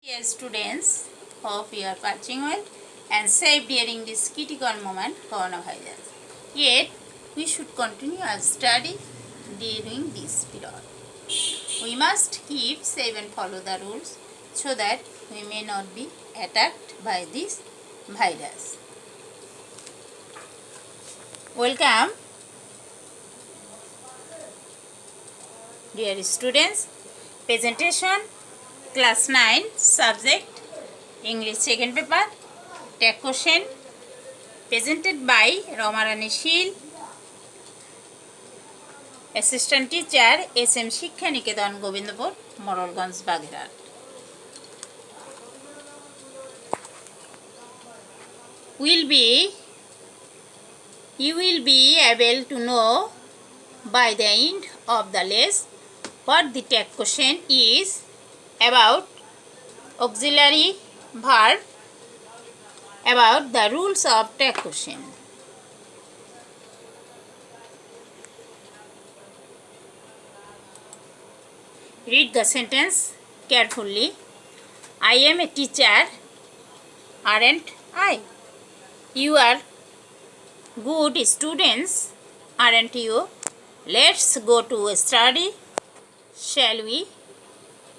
Dear students, hope you are watching well and safe during this critical moment, coronavirus. Yet, we should continue our study during this period. We must keep safe and follow the rules so that we may not be attacked by this virus. Welcome, dear students. Presentation Class 9 subject English second paper tag question presented by Romarani Shil, Assistant Teacher SM Shiksha Niketan Gobindapur, Moralganj, Bagherat. You will be able to know by the end of the lesson what the tag question is about auxiliary verb, about the rules of tag question. Read the sentence carefully. I am a teacher, aren't I? You are good students, aren't you? Let's go to study, shall we?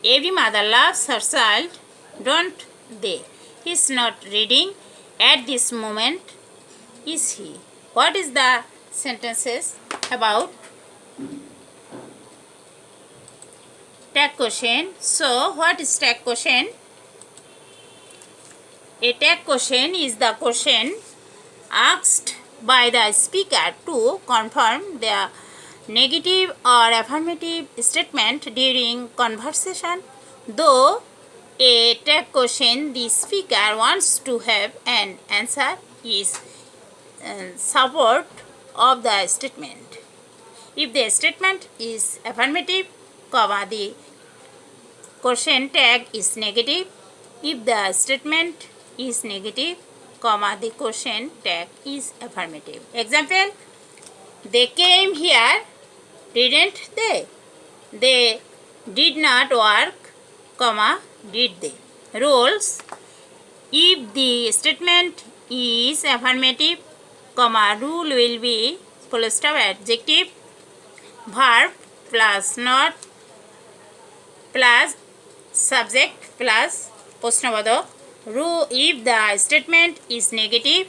Every mother loves her child, don't they? He's not reading at this moment, is he? What is the sentences about? Tag question. So, what is tag question? A tag question is the question asked by the speaker to confirm the negative or affirmative statement during conversation. Though a tag question, the speaker wants to have an answer is support of the statement. If the statement is affirmative, the question tag is negative. If the statement is negative, the question tag is affirmative. Example, they came here, didn't they? They did not work, did they? Rules. If the statement is affirmative, rule will be full stop adjective, verb plus not plus subject plus প্রশ্নবোধক. If the statement is negative,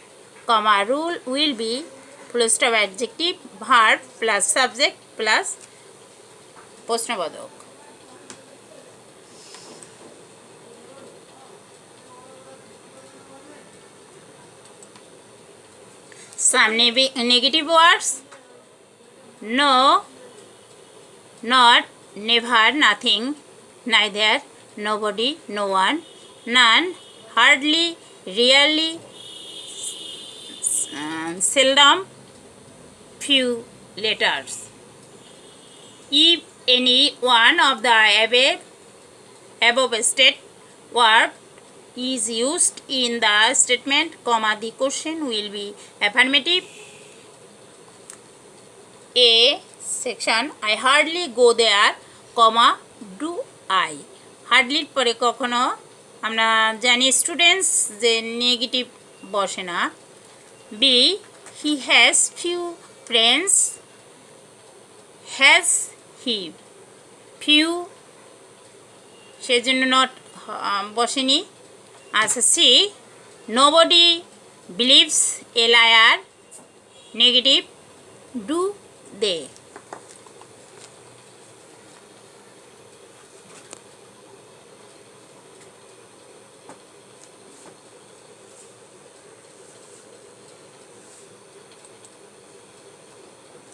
rule will be full stop adjective, verb plus subject plus প্রশ্নবোধক. Some negative words: no, not, never, nothing, neither, nobody, no one, none, hardly, rarely, seldom, few letters. If any one of the above state word is used in the statement, the question will be affirmative. A section, I hardly go there, do I. হার্ডলির পরে কখনো আমরা জানি students যে negative বসে না. B, he has few friends, has he few, সেজন্য not বসেনি. আচ্ছা, see, nobody believes a liar, negative, do they.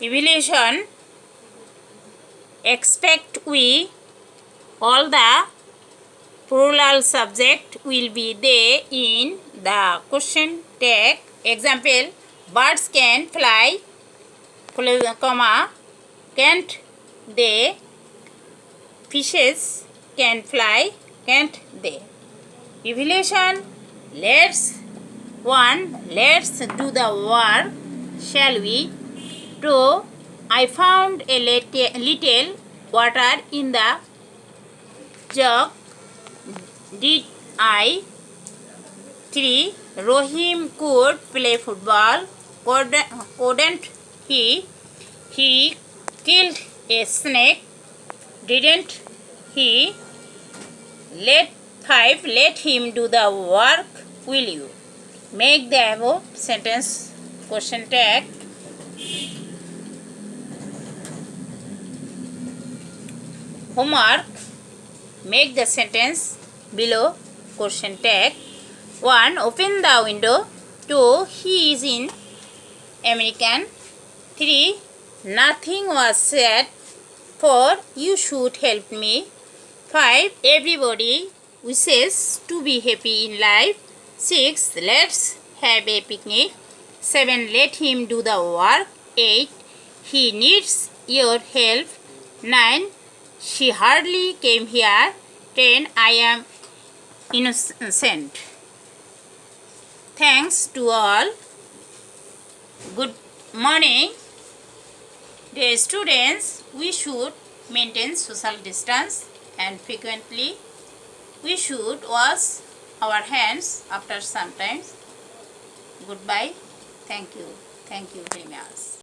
Evaluation. Expect we, all the plural subject will be they in the question tag. Example, birds can fly, can't they? Fishes can fly, can't they? Evaluation. Let's do the work, shall we? 2, I found a little water in the jug. did I? 3. Rohim could play football. Couldn't he? He killed a snake. Didn't he? 5. Let him do the work. Will you? Make the above sentence question tag. Homework. Make the sentence below question tag. 1. Open the window. 2. He is in American. 3. Nothing was said. 4. You should help me. 5. Everybody wishes to be happy in life. 6. Let's have a picnic. 7. Let him do the work. 8. He needs your help. 9. She hardly came here. 10. I am innocent. Thanks to all. Good morning. Dear students, we should maintain social distance and frequently we should wash our hands after sometimes. Goodbye. Thank you. Thank you very much.